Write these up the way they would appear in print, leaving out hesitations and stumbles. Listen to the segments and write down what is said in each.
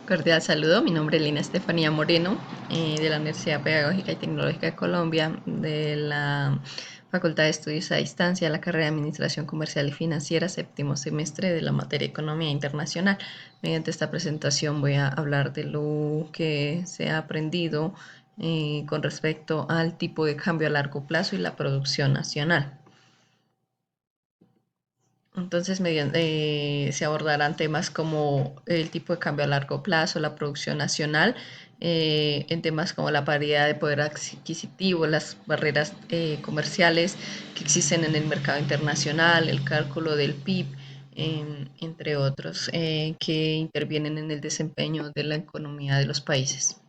Cordial saludo, mi nombre es Lina Estefanía Moreno, de la Universidad Pedagógica y Tecnológica de Colombia, de la Facultad de Estudios a Distancia, la carrera de Administración Comercial y Financiera, séptimo semestre de la materia Economía Internacional. Mediante esta presentación voy a hablar de lo que se ha aprendido con respecto al tipo de cambio a largo plazo y la producción nacional. Entonces, se abordarán temas como el tipo de cambio a largo plazo, la producción nacional, en temas como la paridad de poder adquisitivo, las barreras comerciales que existen en el mercado internacional, el cálculo del PIB, entre otros, que intervienen en el desempeño de la economía de los países.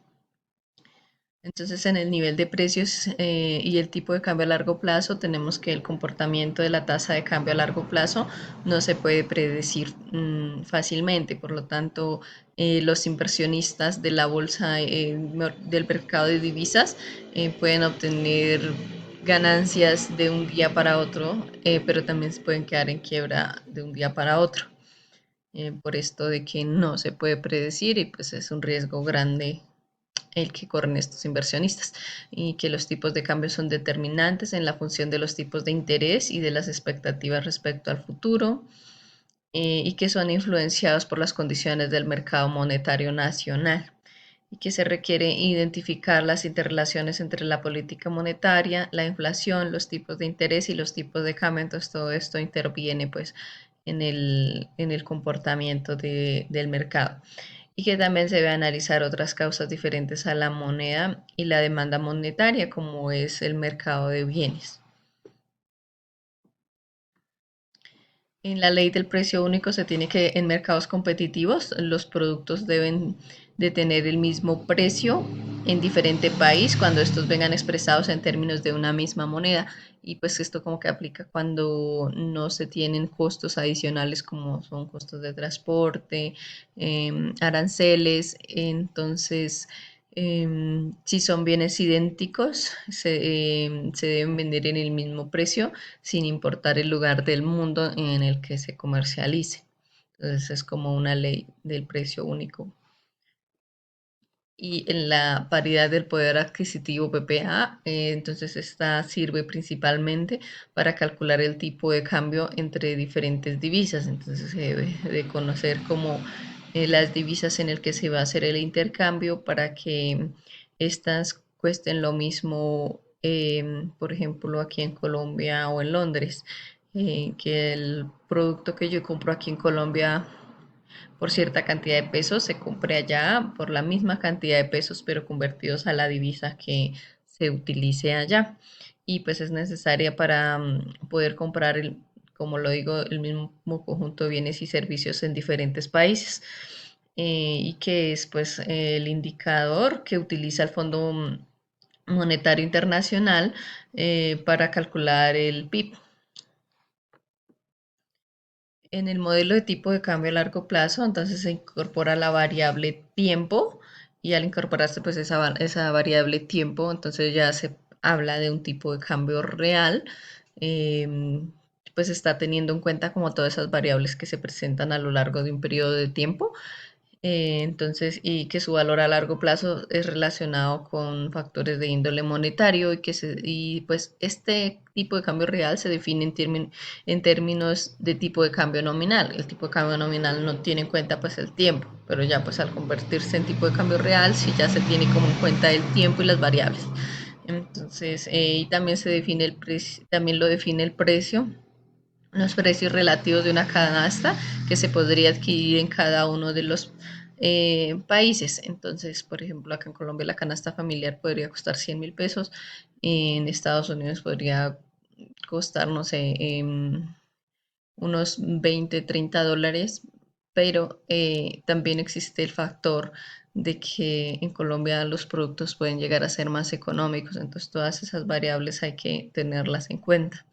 Entonces, en el nivel de precios y el tipo de cambio a largo plazo, tenemos que el comportamiento de la tasa de cambio a largo plazo no se puede predecir fácilmente. Por lo tanto, los inversionistas de la bolsa del mercado de divisas pueden obtener ganancias de un día para otro, pero también se pueden quedar en quiebra de un día para otro. Por esto de que no se puede predecir y pues es un riesgo grande el que corren estos inversionistas y que los tipos de cambio son determinantes en la función de los tipos de interés y de las expectativas respecto al futuro y que son influenciados por las condiciones del mercado monetario nacional y que se requiere identificar las interrelaciones entre la política monetaria, la inflación, los tipos de interés y los tipos de cambio. Entonces todo esto interviene pues en el comportamiento del mercado y que también se debe analizar otras causas diferentes a la moneda y la demanda monetaria, como es el mercado de bienes. En la ley del precio único se tiene que en mercados competitivos los productos deben de tener el mismo precio en diferente país cuando estos vengan expresados en términos de una misma moneda y pues esto como que aplica cuando no se tienen costos adicionales como son costos de transporte, aranceles, entonces si son bienes idénticos se deben vender en el mismo precio sin importar el lugar del mundo en el que se comercialice. Entonces es como una ley del precio único. Y en la paridad del poder adquisitivo PPA, entonces esta sirve principalmente para calcular el tipo de cambio entre diferentes divisas. Entonces se debe de conocer como las divisas en el que se va a hacer el intercambio para que estas cuesten lo mismo, por ejemplo, aquí en Colombia o en Londres, que el producto que yo compro aquí en Colombia por cierta cantidad de pesos se compre allá por la misma cantidad de pesos, pero convertidos a la divisa que se utilice allá. Y pues es necesaria para poder comprar como lo digo, el mismo conjunto de bienes y servicios en diferentes países. Y que es pues el indicador que utiliza el Fondo Monetario Internacional para calcular el PIB. En el modelo de tipo de cambio a largo plazo, entonces se incorpora la variable tiempo y al incorporarse pues esa variable tiempo, entonces ya se habla de un tipo de cambio real, eh, pues está teniendo en cuenta como todas esas variables que se presentan a lo largo de un periodo de tiempo entonces, y que su valor a largo plazo es relacionado con factores de índole monetario y pues este tipo de cambio real se define en términos de tipo de cambio nominal. El tipo de cambio nominal no tiene en cuenta pues el tiempo, pero ya pues al convertirse en tipo de cambio real, sí ya se tiene como en cuenta el tiempo y las variables. Entonces, y también se define el precio, también lo define el precio los precios relativos de una canasta que se podría adquirir en cada uno de los países. Entonces, por ejemplo, acá en Colombia la canasta familiar podría costar 100.000 pesos, en Estados Unidos podría costar, no sé, unos 20, $30, pero también existe el factor de que en Colombia los productos pueden llegar a ser más económicos, entonces todas esas variables hay que tenerlas en cuenta.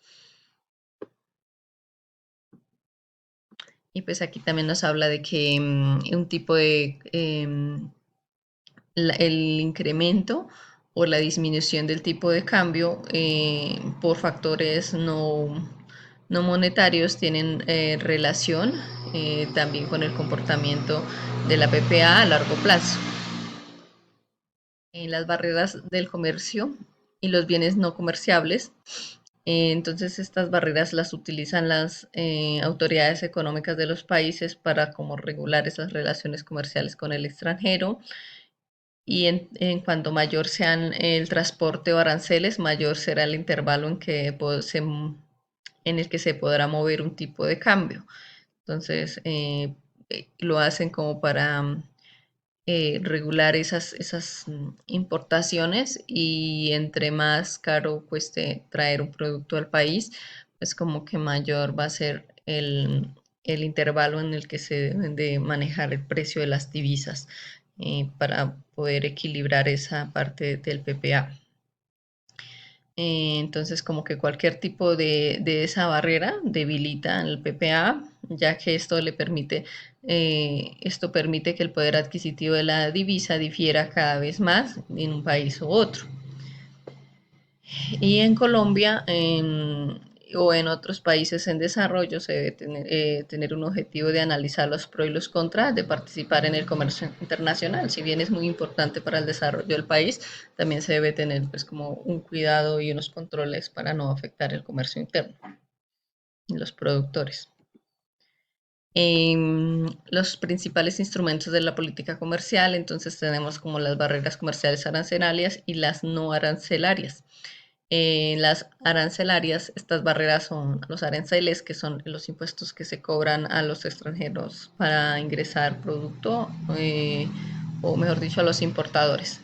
Y pues aquí también nos habla de que un tipo de el incremento o la disminución del tipo de cambio por factores no monetarios tienen relación también con el comportamiento de la PPA a largo plazo. En las barreras del comercio y los bienes no comerciables. Entonces estas barreras las utilizan las autoridades económicas de los países para como regular esas relaciones comerciales con el extranjero y en cuanto mayor sean el transporte o aranceles, mayor será el intervalo en el que se podrá mover un tipo de cambio. Entonces lo hacen como para regular esas importaciones y entre más caro cueste traer un producto al país, pues como que mayor va a ser el intervalo en el que se deben de manejar el precio de las divisas para poder equilibrar esa parte del PPA. Entonces, como que cualquier tipo de esa barrera debilita el PPA, ya que esto permite que el poder adquisitivo de la divisa difiera cada vez más en un país u otro. Y en Colombia o en otros países en desarrollo se debe tener un objetivo de analizar los pros y los contras de participar en el comercio internacional. Si bien es muy importante para el desarrollo del país, también se debe tener pues como un cuidado y unos controles para no afectar el comercio interno y los productores. Los principales instrumentos de la política comercial, entonces tenemos como las barreras comerciales arancelarias y las no arancelarias. Las arancelarias, estas barreras son los aranceles, que son los impuestos que se cobran a los extranjeros para ingresar producto, o mejor dicho, a los importadores.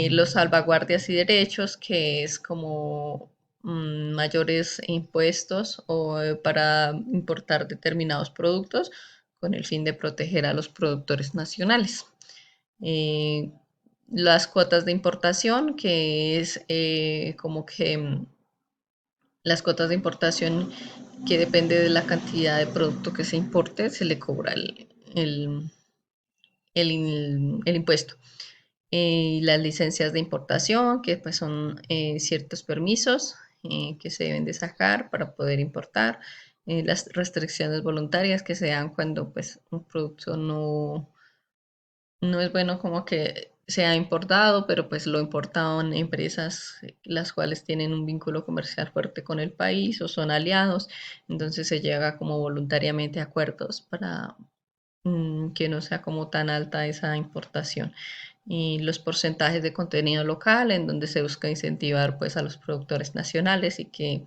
Los salvaguardias y derechos, que es como mayores impuestos o para importar determinados productos con el fin de proteger a los productores nacionales. Eh, las cuotas de importación, que es como que las cuotas de importación que depende de la cantidad de producto que se importe, se le cobra el, el impuesto. Las licencias de importación, que pues son ciertos permisos que se deben de sacar para poder importar. Las restricciones voluntarias que se dan cuando pues un producto no es bueno como que sea importado, pero pues lo importaron empresas las cuales tienen un vínculo comercial fuerte con el país o son aliados, entonces se llega como voluntariamente a acuerdos para que no sea como tan alta esa importación. Y los porcentajes de contenido local en donde se busca incentivar pues a los productores nacionales y que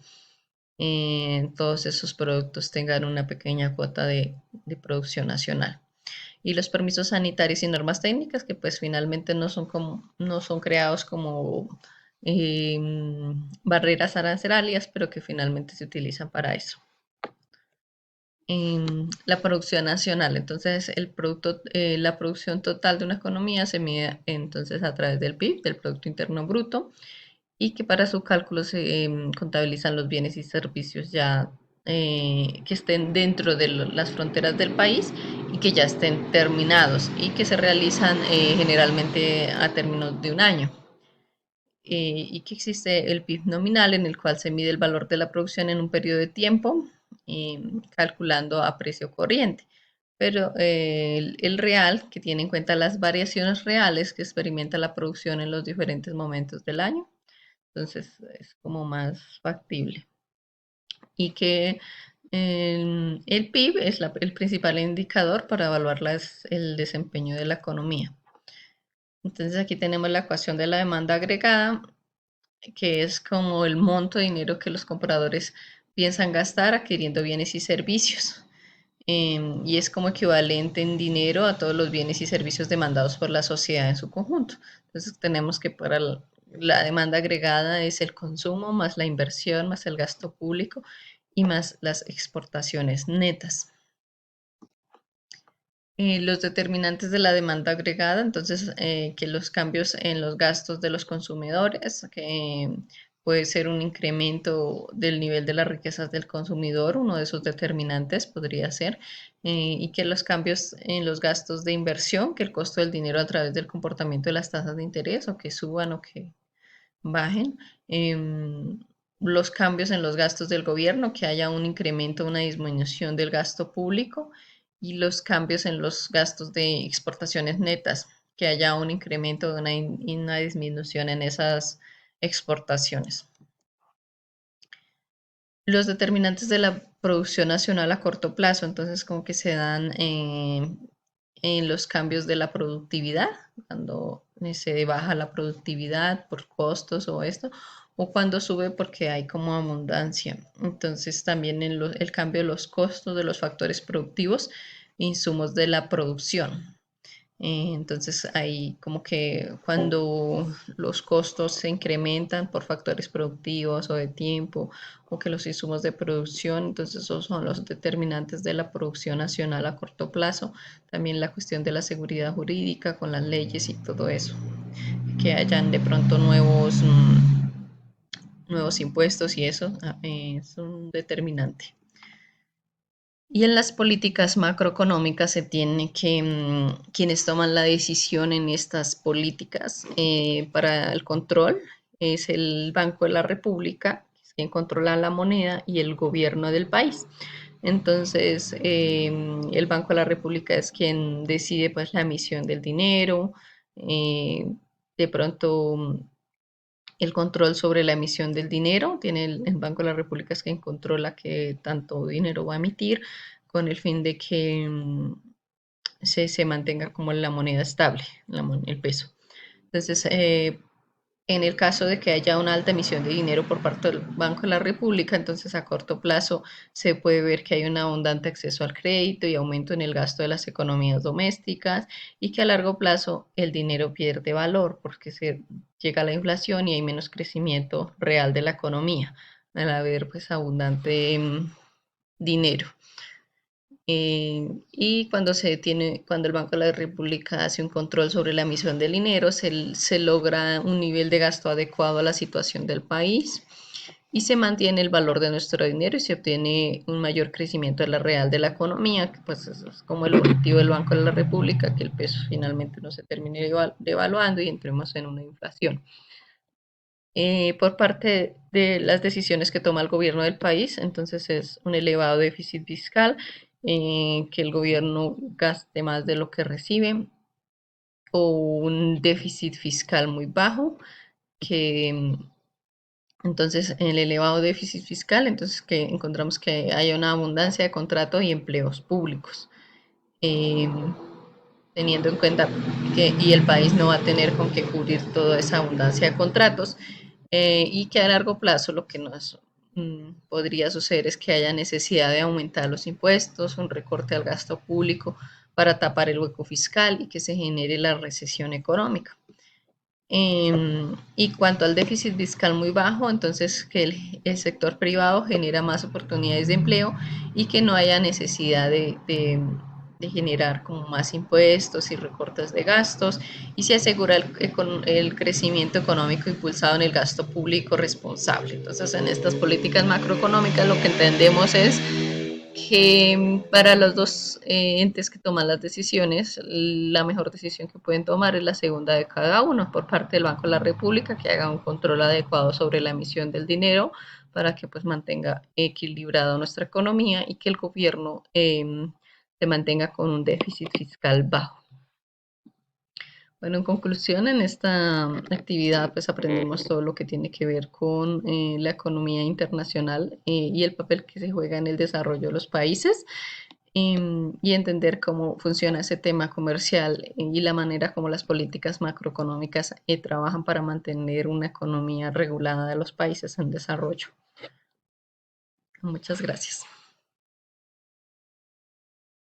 todos esos productos tengan una pequeña cuota de producción nacional y los permisos sanitarios y normas técnicas que pues finalmente no son creados como barreras arancelarias, pero que finalmente se utilizan para eso. La producción nacional, entonces la producción total de una economía se mide entonces a través del PIB, del Producto Interno Bruto, y que para su cálculo se contabilizan los bienes y servicios ya que estén dentro de las fronteras del país y que ya estén terminados y que se realizan generalmente a términos de un año. Y que existe el PIB nominal en el cual se mide el valor de la producción en un periodo de tiempo calculando a precio corriente. Pero el real, que tiene en cuenta las variaciones reales que experimenta la producción en los diferentes momentos del año, entonces es como más factible. Y que el PIB es el principal indicador para evaluar el desempeño de la economía. Entonces aquí tenemos la ecuación de la demanda agregada, que es como el monto de dinero que los compradores piensan gastar adquiriendo bienes y servicios. Y es como equivalente en dinero a todos los bienes y servicios demandados por la sociedad en su conjunto. Entonces tenemos que para la demanda agregada es el consumo más la inversión más el gasto público y más las exportaciones netas. Los determinantes de la demanda agregada, entonces que los cambios en los gastos de los consumidores, que puede ser un incremento del nivel de las riquezas del consumidor, uno de esos determinantes podría ser, y que los cambios en los gastos de inversión, que el costo del dinero a través del comportamiento de las tasas de interés, o que suban o que bajen, los cambios en los gastos del gobierno, que haya un incremento, una disminución del gasto público y los cambios en los gastos de exportaciones netas, que haya un incremento y una disminución en esas exportaciones. Los determinantes de la producción nacional a corto plazo, entonces como que se dan en los cambios de la productividad, cuando se baja la productividad por costos o esto, o cuando sube porque hay como abundancia. Entonces también en el cambio de los costos de los factores productivos, insumos de la producción. Entonces, ahí como que cuando los costos se incrementan por factores productivos o de tiempo o que los insumos de producción, entonces esos son los determinantes de la producción nacional a corto plazo. También la cuestión de la seguridad jurídica con las leyes y todo eso. Que hayan de pronto nuevos impuestos y eso es un determinante. Y en las políticas macroeconómicas se tiene que quienes toman la decisión en estas políticas para el control es el Banco de la República, que es quien controla la moneda, y el gobierno del país. Entonces, el Banco de la República es quien decide pues la emisión del dinero, eh, de pronto el control sobre la emisión del dinero. Tiene el Banco de la República es quien controla que tanto dinero va a emitir con el fin de que se mantenga como la moneda estable, el peso. Entonces, en el caso de que haya una alta emisión de dinero por parte del Banco de la República, entonces a corto plazo se puede ver que hay un abundante acceso al crédito y aumento en el gasto de las economías domésticas y que a largo plazo el dinero pierde valor porque se llega a la inflación y hay menos crecimiento real de la economía al haber pues abundante dinero. Y cuando el Banco de la República hace un control sobre la emisión del dinero, se logra un nivel de gasto adecuado a la situación del país y se mantiene el valor de nuestro dinero y se obtiene un mayor crecimiento de la real de la economía, que pues eso es como el objetivo del Banco de la República, que el peso finalmente no se termine devaluando y entremos en una inflación. Por parte de las decisiones que toma el gobierno del país, entonces es un elevado déficit fiscal, que el gobierno gaste más de lo que recibe, o un déficit fiscal muy bajo, que entonces en el elevado déficit fiscal, entonces que encontramos que hay una abundancia de contratos y empleos públicos. Eh, Teniendo en cuenta que y el país no va a tener con qué cubrir toda esa abundancia de contratos, y que a largo plazo lo que nos podría suceder es que haya necesidad de aumentar los impuestos, un recorte al gasto público para tapar el hueco fiscal y que se genere la recesión económica. Y cuanto al déficit fiscal muy bajo, entonces que el sector privado genera más oportunidades de empleo y que no haya necesidad de generar como más impuestos y recortes de gastos y se asegura el crecimiento económico impulsado en el gasto público responsable. Entonces, en estas políticas macroeconómicas lo que entendemos es que para los dos entes que toman las decisiones, la mejor decisión que pueden tomar es la segunda de cada uno, por parte del Banco de la República, que haga un control adecuado sobre la emisión del dinero para que pues mantenga equilibrada nuestra economía y que el gobierno se mantenga con un déficit fiscal bajo. Bueno, en conclusión, en esta actividad pues aprendimos todo lo que tiene que ver con la economía internacional y el papel que se juega en el desarrollo de los países, y entender cómo funciona ese tema comercial y la manera como las políticas macroeconómicas trabajan para mantener una economía regulada de los países en desarrollo. Muchas gracias.